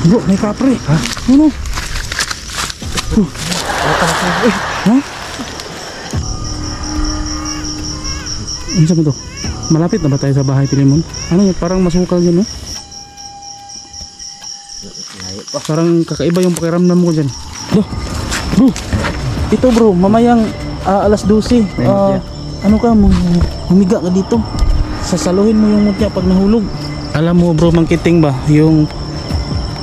Bro, may kapre. Ha? Ano? Ha? Ano sabi to? Malapit na ba tayo sa bahay, Pilimon? Ano yun? Parang masukal yun, no? Parang kakaiba yung pakiramdam ko dyan. Bro, ito bro, mamayang alas 12. Ano ka, humiga ka dito. Sasaluhin mo yung mutya pag nahulog. Alam mo bro, Mangkiting ba, yung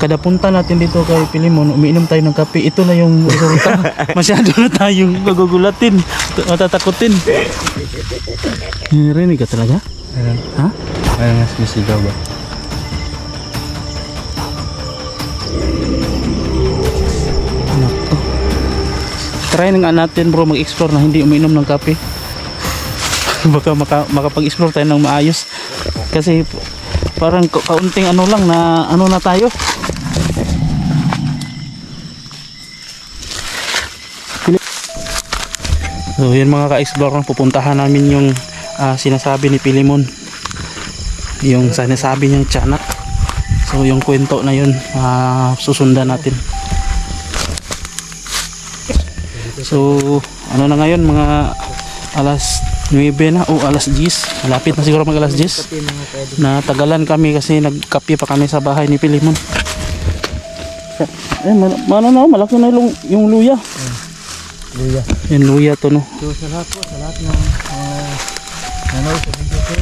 kada punta natin dito kay Pilimon, umiinom tayo ng kape. Ito na yung resulta. Masyado na tayong magugulatin, matatakutin. Narinig ka talaga? Ha? Parang mas masigaw ba? Nako. Try na nga natin bro mag-explore na hindi umiinom ng kape. Baka makapag-explore tayo ng maayos. Kasi parang kaunting ano lang na ano na tayo. So yun mga ka-explore, pupuntahan namin yung sinasabi ni Pilimon, yung sinasabi niyang tiyanak. So yung kwento na yun susundan natin. So ano na ngayon, mga alas 9 na o alas 10, malapit na siguro mag alas 10. Natagalan kami kasi nagkape pa kami sa bahay ni Pilimon. Malaki na yung luya. Luya. Yan luya to no. So sa lahat po, sa lahat ng nanood sa video ko,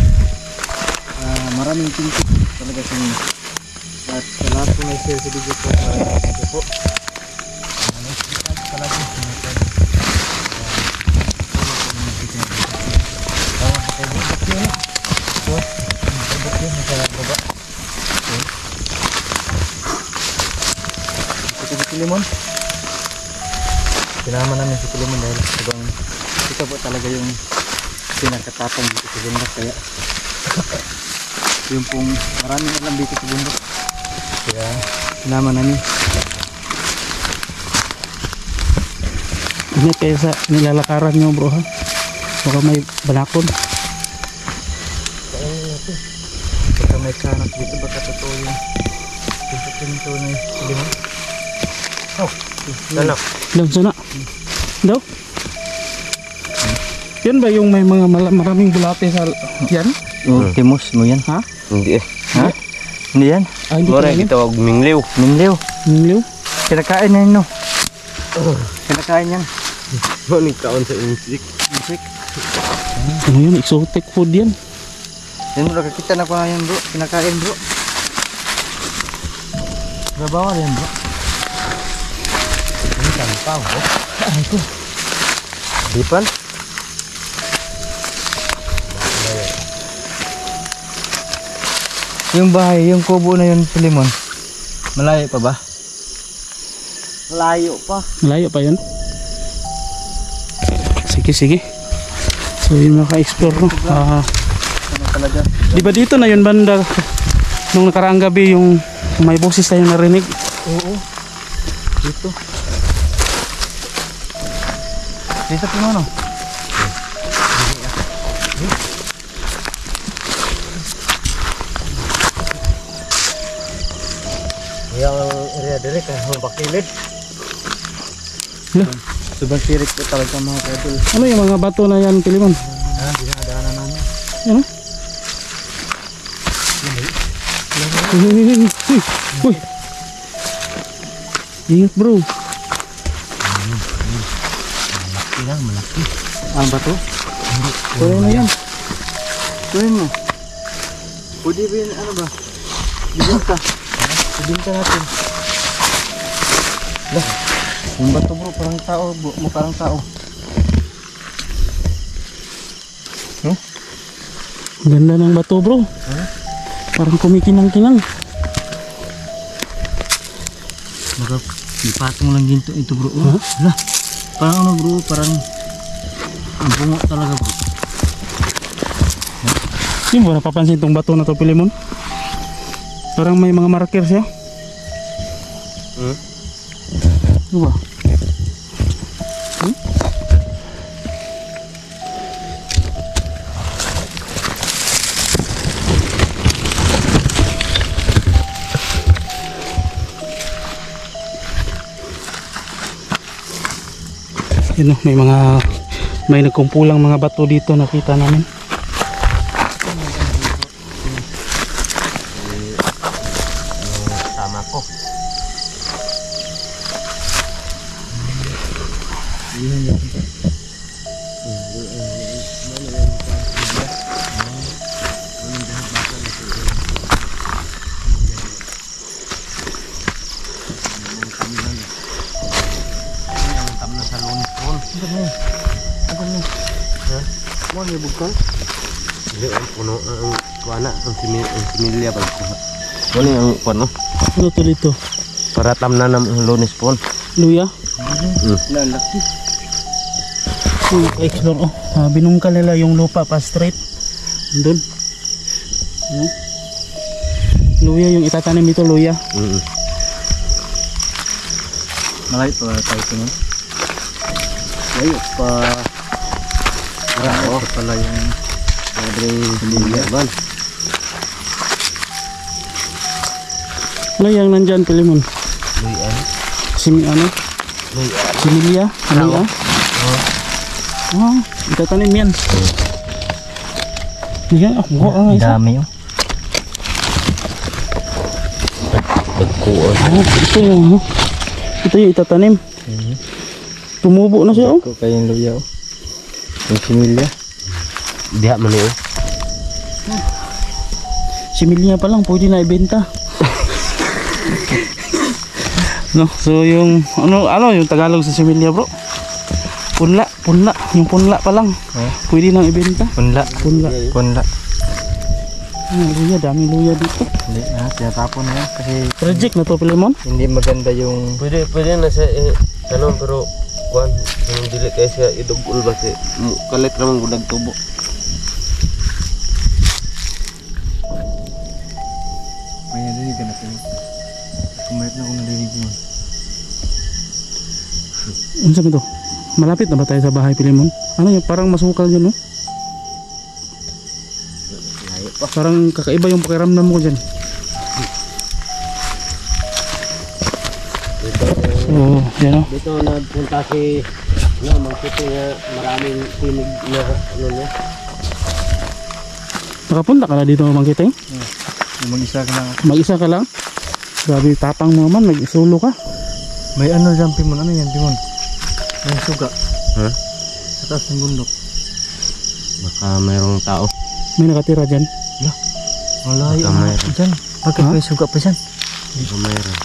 maraming thank you talaga sa inyo. At sa lahat po may share sa video ko, thank you po. Talaga Pilimon, sinama namin si Pilimon dahil sabang ito po talaga yung pinakatapang dito sa bundok, kaya yung pong maraming alam dito sa bundok, kaya sinama namin. Ingat kayo sa nilalakaran nyo bro ha, baka may balakon. Baka may kanak dito, baka totoo yung pinto na Pilimon. Oh, danak. Doon sana. Daw? Yan ba yung may mga maraming bulate sa yan? Timos mo yan? Ha? Hindi eh. Ha? Hindi yan? Hindi Mura kita wag mingliw. Mingliw. Mingliw? Kinakain na yun no. Kinakain yan. Maning kaon sa insik. Insik. Ano yun? Exotic food yan. Yan bro, kakita na ko na yan bro. Kinakain bro. Nabawal yan bro. Ini sampah bro. Itu. Dipan. Yung bahay, yung kubo na yun, Pilimon, malayo pa ba? Malayo pa. Malayo pa yun? Sige, sige. So yun mga ka-explore no. Di ba dito na yun banda nung nakaraang gabi yung may boses tayong narinig? Oo. Dito. Dito po ano? Yang area dari kan bakilid. Subang sirik po talaga mga kadol. Ano yung mga bato na yan, Pilimon? Dinadaanan namin. Ano? Uy! Ingat bro. Malaki lang, malaki. Ang bato? Tuloy na yan. Tuloy mo. Pwede ba yun, ano ba? Bibinta. Bibinta natin. Lah, yung bato bro, parang tao bro. Parang tao. Ganda ng bato bro. Parang kumikinang-kinang. Baka ipatong lang ginto ito bro. Lah, parang ano bro, parang ang bungo talaga bro. Hindi mo napapansin itong bato na to, Pilimon? Parang may mga marker siya. Ano ba? Yun, may nagkumpulang mga bato dito, nakita namin. Tama ko. Mo ni bukan. Hindi ang puno ang kuana ang similya pag kuha. Ano ang kuano? Ano to dito? Para tamnan ng lunes pon. Luya? Lalaki. Explore, oh. Binungkal nila yung lupa pa straight. Doon. Luya yung itatanim dito, luya. Malayo pa tayo ito, no? Layo pa. Ito pala yung Similya ban. Ano yung nandyan, Pilimon? Luyan. Ano? Similya? Ano yan? Oh, itatanim yan. Yan, ako ang isa. dami yun. Pagkuon. Ito yung itatanim. Tumubo na siya, oh. Ito kayong luya, oh. Yung similya. Diha man niyo. Similya pa lang, pwede na ibenta. No, so yung ano yung Tagalog sa similya, bro? Punla, yung punla pa lang. Pwede nang ibenta. Punla. Punla. Luya, dami luya dito. Hindi na, tinatapon na yan kasi Project na to, Pilimon. hindi maganda yung Pwede na sa ano pero kuan yung dili kay siya idugol ba kay kalit ra man gud nagtubo. may nadinig ka na kayo. Kumayat na kung nadinig mo. Ano sabi to? Malapit na ba tayo sa bahay, Pilimon? Ano yun? Parang masukal yun, no? Parang kakaiba yung pakiramdam mo dyan. Oo, yan o. Dito nagpunta si Mangkito nga maraming tinig na ano niya. Nakapunta ka na dito, Mangkiting? Yung mag-isa ka lang. Mag-isa ka lang? Grabe, tapang mo naman, nag-solo ka. May ano dyan, Pimon? Ano yan, Pimon? May suga. Ha? Sa taas ng bundok. Baka mayroong tao. May nakatira dyan. Ang layo Baka na mayroon. dyan. Bakit Ha? may suga pa dyan? Baka mayroon.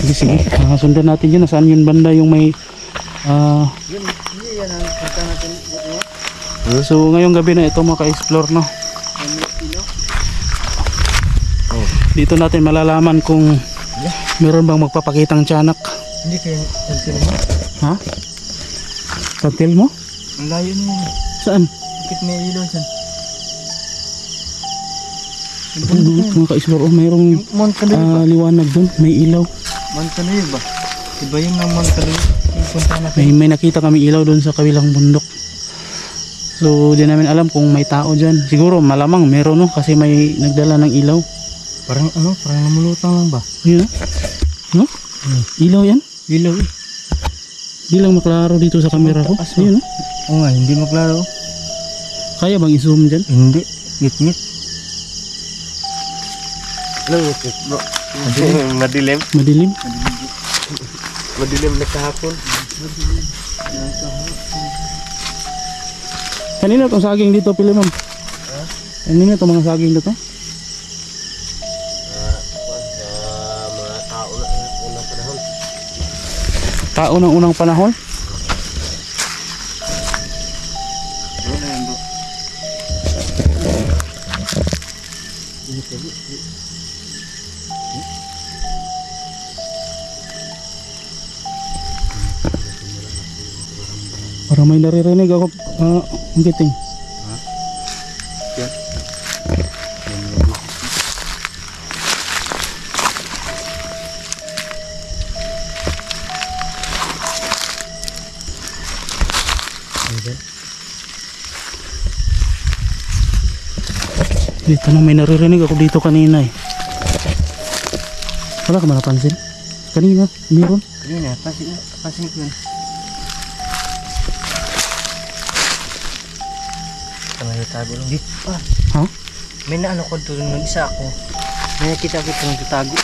Sige, sundan natin yun. Nasaan yun banda yung may... Yan ang punta natin. So, ngayong gabi na ito maka-explore, no? Dito natin malalaman kung meron bang magpapakitang tiyanak. Hindi kayo tantil mo. Ha? Tantil mo? Ang layo na yan. Saan? Bakit may ilaw dyan? Mga ka-explore, oh, mayroong Yung Mount Kaluyo ba? liwanag dun. May ilaw. Mount Kaluyo ba? Iba yung ng Mount Kaluyo. Yung punta natin. May nakita kami ilaw dun sa kabilang bundok. So, di namin alam kung may tao dyan. Siguro, malamang meron, no? Kasi may nagdala ng ilaw. Parang ano? Parang namulutang lang ba? Yun, no? Ilaw yan? Ilaw eh. Di lang maklaro dito sa camera ko. Taas, no? Ayun, no? Oo nga, hindi maklaro. Kaya bang i-zoom dyan? Hindi. Ngit-ngit. Ano yung bro? Madilim. Madilim? Madilim na kahapon. Kanina itong saging dito, Pilimon? Kanina itong mga saging dito? Mga tao na unang panahon. Tao ng unang panahon? Parang may naririnig ako, ang giting. Dito na may naririnig ako dito kanina eh. Wala ka ba napansin? Kanina, meron. Kanina, pasing ko yun. Tama yung tago lang dito. Ha? May naano ko doon ng isa ako. May nakita ko ito nagtatago.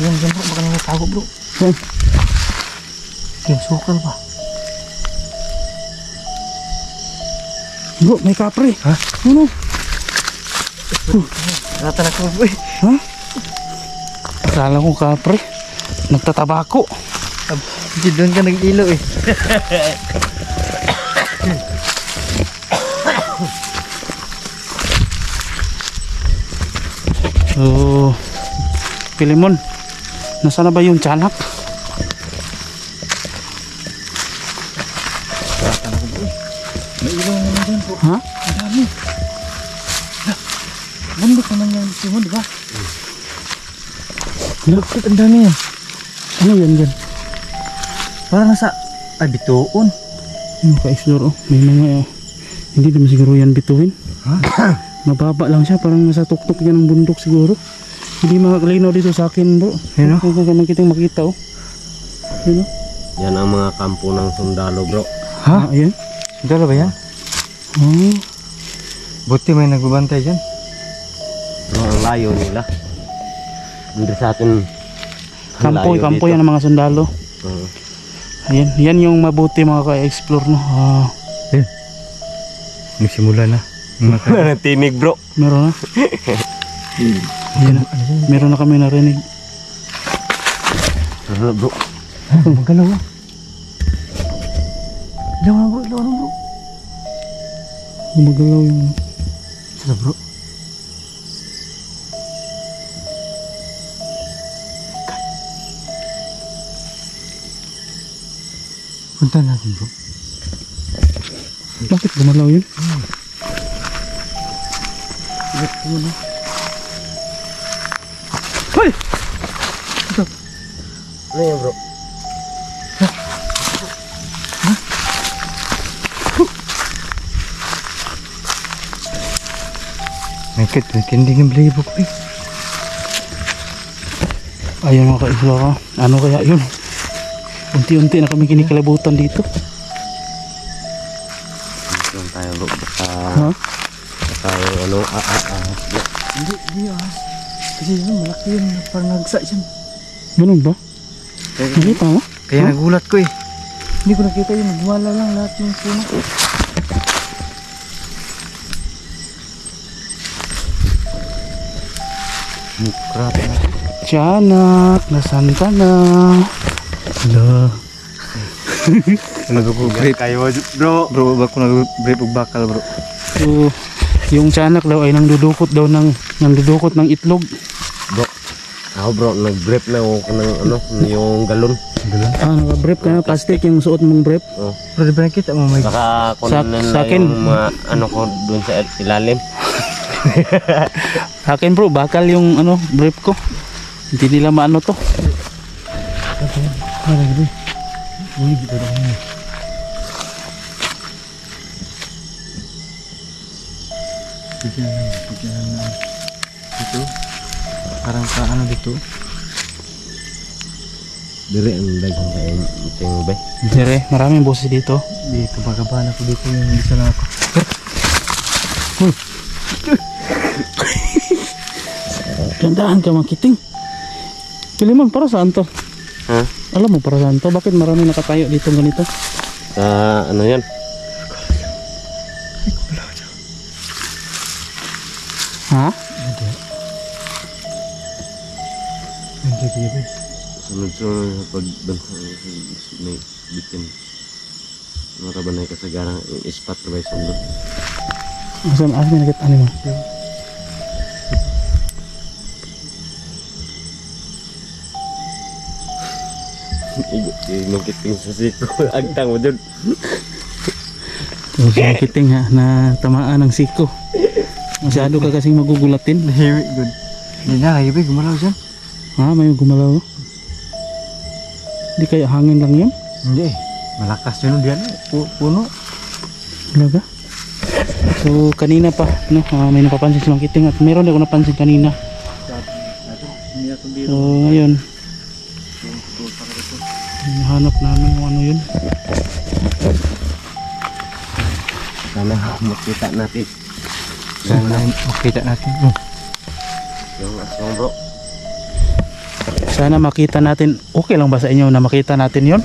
Yan bro, baka nagtatago bro. Saan? Yung sukal ba? Bro, may kapre. Ha? Ano? Rata na ko bro eh. Ha? Akala ko kapre. Nagtatabako. Hindi doon ka nag-ilaw eh. So, Pilimon, nasaan na ba yung tiyanak? Rata na ko bro eh. May ilaw naman dyan bro. Ha? Ang dami. Bundok naman yan Simon, di ba? Bakit ang dami yan? Ano yan dyan? Parang nasa bituon. Ano ka-explore oh. May mga hindi naman siguro yan bituin. Ha? Mababa lang siya, parang nasa tuktok yan ng bundok siguro. Hindi makakalinaw dito sa akin bro. Ayun, oh. Kung naman kitang makita oh. Yun oh. Yan ang mga kampo ng sundalo bro. Ha? Ayan. Dala ba yan? Oh. Buti may nagbabantay dyan. Bro, ang layo nila. Hindi sa atin. ang Kampoy, layo kampoy dito. yan ng mga sundalo. Oo. Ayan, yan yung mabuti mga ka-explore no. Nagsimula na. Tinig bro. Meron na. Ayan, meron na kami narinig. Ano bro? Magalaw ah. Ilaw na bro. Gumagalaw yung Sala bro. Punta natin bro. bakit gumalaw yun? Ito mo na. Hoy! Ano yan bro? May tinding yung playbook eh. Ayan mga ka-explore ah. Ano kaya yun? Unti-unti na kami kinikalabutan dito. Dito lang tayo bro. Ha? Tayo ano? Hindi ahas. Kasi yun malaki yun. Parang nagsa yun. Ganun ba? Nakita mo? Kaya nagulat ko eh. Hindi ko nakita yun. Nagwala lang lahat yung puno. Mukrat na. Tiyanak, nasaan ka na? Hala. Nag-brief Kayo bro. bro. Ba ko nag-brief og bakal bro. So, yung tiyanak daw ay nangdudukot daw ng itlog. Bro. Ako bro, nag-brief na ako ng ano, yung galon. Ah, naka-brief ka na. Plastic yung suot mong brief. Oh. Bro, di ba nakita mo may... Baka kunan sa na akin. yung mga ano ko dun sa ilalim. Akin bro, bakal yung ano, brief ko. Hindi nila maano to. Bigyan na dito. Parang sa ano dito. Dire ang dagang kayo yung bay. Dire, maraming boses dito. Di kabagabahan ako dito yung isa lang ako. Gandaan ka makiting. Pilimon, para saan to? Ha? Alam mo para saan to? Bakit marami nakatayo dito ganito? Ano yan? Ha? Nandiyo kaya ba? Sunod-sunod sa pagbansa may bitin. Marabanay ka sa garang ispat na ba yung sundo? Asan may nakita ano mo? Inukiting sa siko. Agtang mo dun. So, makiting ha, na tamaan ng siko. Masyado ka kasing magugulatin. Very good. Hindi na kayo ba? Gumalaw dyan? Ha? May gumalaw? Di kaya hangin lang yan? Hindi eh. Malakas yun diyan eh. Puno. Talaga? So kanina pa no, may napapansin silang kiting at meron din ako napansin kanina. itong biro. So ngayon, hanap namin kung ano yun. Sana makita natin. Sana makita natin. Yung aswang bro. Sana makita natin. Okay lang ba sa inyo na makita natin yun?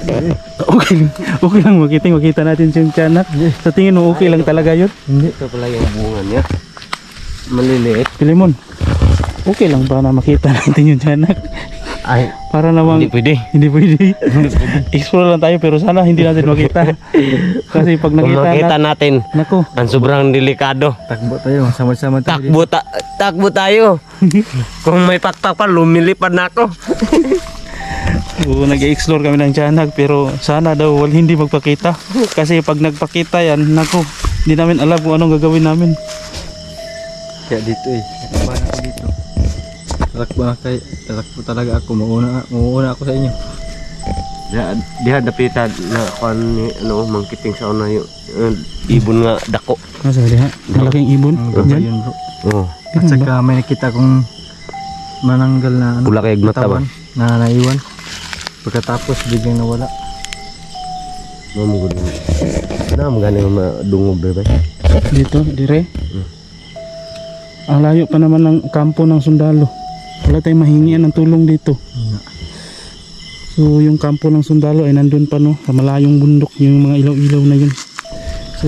Okay lang makita natin yung tiyanak. Sa tingin mo okay lang talaga yun? Hindi. Ito pala yung bunga niya. Maliliit. Pilimon, okay lang ba na makita natin yung tiyanak? Ay, Para namang hindi pwede. Hindi pwede. Explore lang tayo pero sana hindi natin makita. Kasi pag Kung nakita makita natin, nako, ang sobrang delikado. Takbo tayo, sama-sama tayo. Takbo tayo. Kung may pakpak pa, lumilipad na ako. nag-explore kami ng tiyanak pero sana daw hindi magpakita. Kasi pag nagpakita yan, nako, hindi namin alam kung anong gagawin namin. Kaya dito nakabahan ako dito. Takbo talaga ako, mauuna ako sa inyo. Diha dapitan na kuan ni mangkiting sa una yung ibon nga dako. Nasa diha, malaking ibon. Diyan. Yun bro. Oh, At saka may nakita kong mananggal na pula kay mata ba? katawan na naiwan. Pagkatapos biglang nawala. Mamugod. Na mo gani madungog ba? Dito, dire. Ang layo pa naman ng kampo ng sundalo. Wala tayong mahingian ng tulong dito. So yung kampo ng sundalo ay nandun pa no, sa malayong bundok, yung mga ilaw-ilaw na yun. So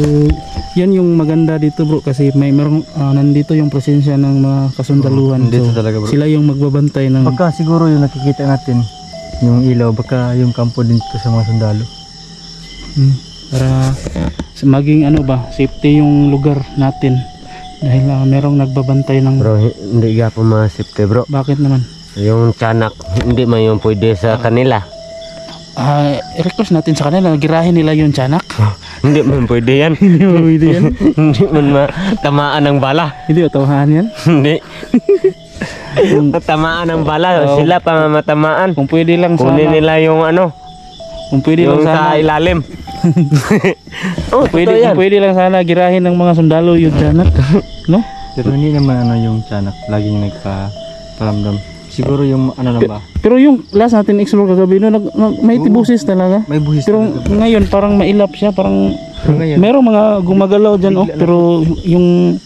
yan yung maganda dito bro, kasi may nandito yung presensya ng mga kasundaluhan. Dito So talaga bro. sila yung magbabantay ng Baka siguro yung nakikita natin, yung ilaw, baka yung kampo din dito sa mga sundalo. para maging ano ba, safety yung lugar natin. Dahil merong nagbabantay ng Bro, hindi ga pa masipte bro. Bakit naman? Yung tiyanak, hindi man yung pwede sa kanila. Request natin sa kanila, girahin nila yung tiyanak. Hindi man pwede yan. Hindi mo pwede yan. Hindi man matamaan ng bala. Hindi o, tawahan yan. Hindi. Tamaan ng bala, Oh. sila pa matamaan. Kung pwede lang Kunin sana. nila yung Kung pwede lang yung sana. sa ilalim. Oh, Pwede, yan. kung pwede lang sana girahin ng mga sundalo yung tiyanak. No? Pero hindi naman yung tiyanak, laging nagpaparamdam. Siguro yung ano lang ba? Pero yung last natin explore kagabi, no, may tibusis talaga. May buhis Pero talaga. ngayon parang mailap siya, parang Pero ngayon, merong mga gumagalaw dyan, oh, pero yung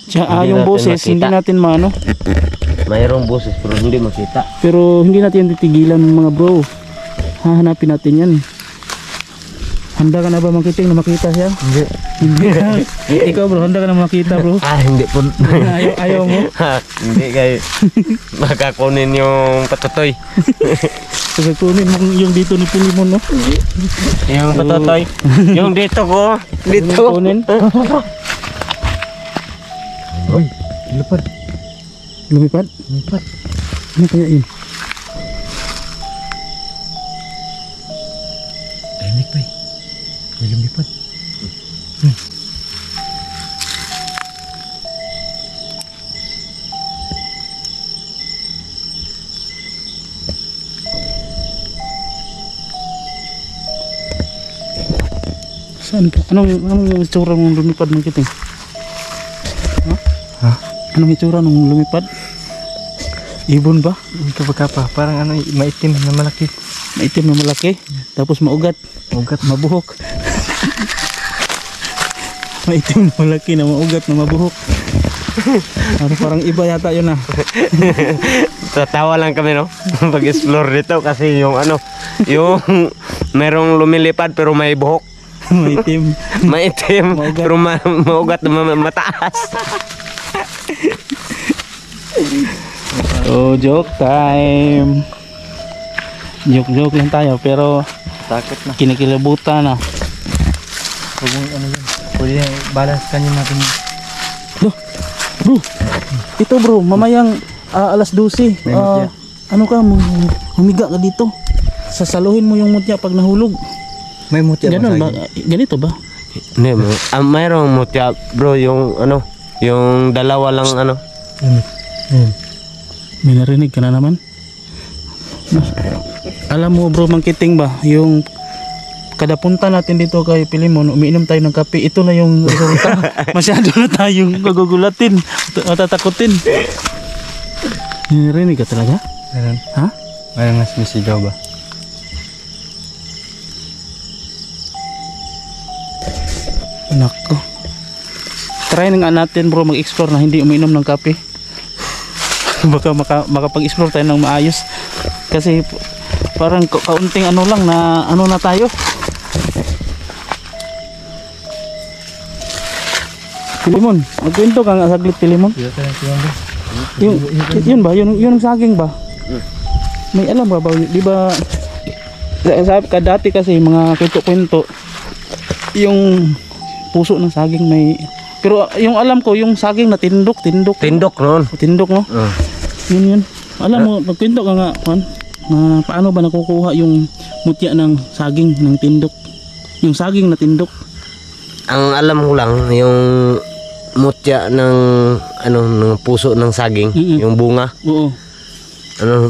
Hindi yung natin boses makita. hindi natin maano, Mayroong boses pero hindi makita. pero hindi natin titigilan mga bro. Hahanapin natin yan. Handa ka na ba Mangkiting na makita siya? hindi. Hindi ka. Ikaw bro, handa ka na makita bro? Hindi po. ayaw mo? Hindi kayo makakunin yung patutoy. Kasi kunin mo yung dito ni Pilimon, no? Yung patutoy. Yung dito ko. Dito. Kunin. Uy, lupad. Lumipad? Lupad. Ano kaya yun? Tahimik pa may lumipad. Saan po? Anong itsura ng lumipad ng Kiting? Ha? Anong itsura ng lumipad? Ibon ba? Ito pa, parang maitim na malaki. Maitim na malaki, tapos maugat, Ugat. mabuhok. Maitim na malaki na maugat na mabuhok. Parang iba yata yun ah. Tatawa lang kami no. Pag-explore dito kasi yung yung merong lumilipad pero may buhok. Maitim. Maitim Maugat. pero maugat na mataas. Oh, joke time. Joke lang tayo pero Takot na. kinikilabutan na. Huwag mong yan. Pwede balas kanyo natin. Bro, ito bro, mamayang alas 12. May mutya. Ano ka, humiga ka dito. Sasaluhin mo yung mutya pag nahulog. May mutya Ganun ba? ba? Ganito ba? Hindi mo. Mayroong mutya bro yung yung dalawa lang Ayun. May narinig ka na naman. Alam mo bro, Mangkiting ba, yung kada punta natin dito kay Pilimon, umiinom tayo ng kape, ito na yung resulta. Masyado na tayong magugulatin, matatakutin. May narinig ka talaga? Meron. Ha? Meron na sumisigaw ba? Nako. Try na nga natin bro mag-explore na hindi uminom ng kape. Baka makapag-explore tayo ng maayos. Kasi parang kaunting ano lang na ano na tayo. Pilimon, magkwento ka nga saglit Pilimon. Yun ba? Yun ang saging ba? May alam ba? Di ba sabi ka dati kasi mga kwento-kwento yung puso ng saging may, pero yung alam ko yung saging na tindok Tindok noon. no. Yun alam mo magkwento ka nga Juan, na paano ba nakukuha yung mutya ng saging ng tindok, yung saging na tindok. Ang alam ko lang yung mutya ng ano ng puso ng saging, yung bunga. Oo. Ano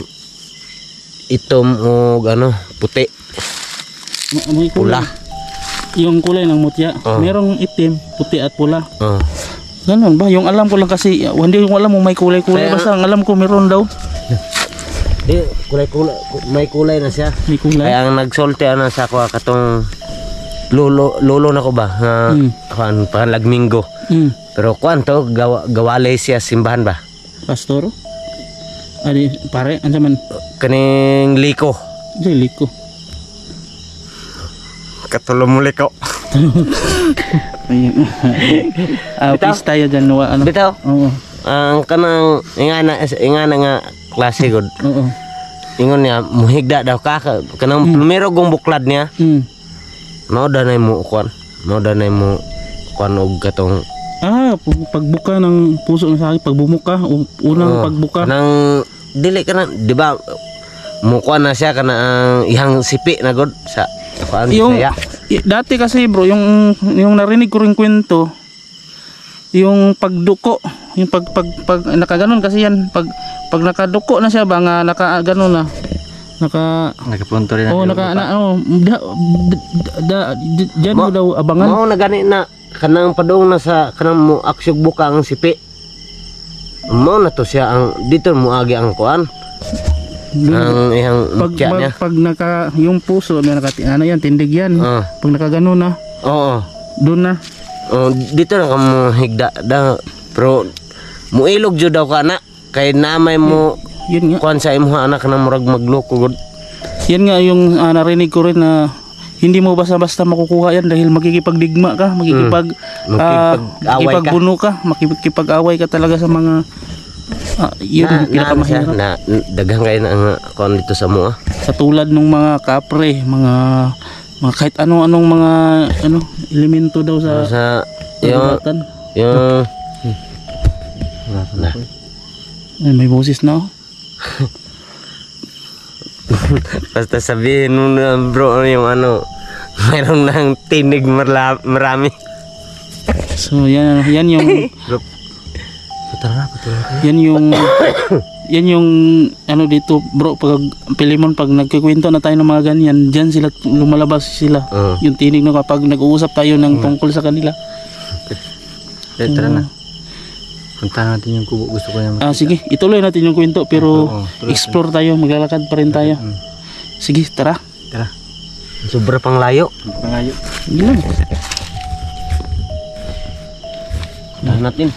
itom o ano puti. May kulay. Pula. Yung kulay ng mutya, merong itim, puti at pula. Ganun ba? Yung alam ko lang kasi hindi ko alam kung may kulay-kulay. Basta ang alam ko meron daw. Di kulay-kulay, may kulay na siya. May kulay. Kaya ang nagsolte ana sa ako katong lolo na ko ba kuan panlagminggo. Pero kuan to gawalay siya simbahan ba? Pastor? Ani pare, ano man? Kaning liko. Liko. Katulong mo liko. Ayun. Pista yun dyan. Ano? Bitaw? Oo. Ang kanang ingana nga klase god. Oo. Ingon niya muhigda daw ka kanang primero gong buklad niya. Mao danay mo kuan. Mao danay mo kuan og katong pagbuka ng puso ng saging, pagbumuka, unang pagbuka. Kanang dili kana, di ba? Mukuha na siya kana ang ihang sipi na god sa kuan saya. Dati kasi bro, yung narinig ko ring kwento, yung pagduko, yung pag nakaganon kasi yan, pag nakaduko na siya ba nga nakaganon na. Nakapunto rin diyan mo daw abangan. Mao na gani na kanang padung na sa kanang mo aksyog buka ang sipi. Mao na to siya ang dito mo agi ang kuan. Ang ihang mutya niya. Pag naka yung puso may ano yan, tindig yan. Pag nakaganon na. Oo. Doon na. Dito na ka mo higda da pero muilog jud daw ka na kay namay mo yun nga. Kuan sa imong anak na murag magloko god. Yan nga yung narinig ko rin na hindi mo basta-basta makukuha yan dahil makikipagdigma ka, makikipagbuno ka, makikipag-away ka talaga sa mga yun yung pinakamahirap. Na daghang kayo na ang kuan dito sa mo. Sa tulad ng mga kapre, mga kahit anong mga elemento daw sa yung may boses na oh. Basta sabihin mo na bro yung mayroong nang tinig marami. So yan yung yan yung dito bro, pag Pilimon, pag nagkikwento na tayo ng mga ganyan, diyan sila lumalabas sila. Yung tinig na kapag nag-uusap tayo ng tungkol sa kanila. Tara na. Punta natin yung kubo, gusto ko yan. Sige, ituloy natin yung kwento pero explore tayo, maglalakad pa rin tayo. Sige, tara. Sobra pang layo. Yun lang. Natin.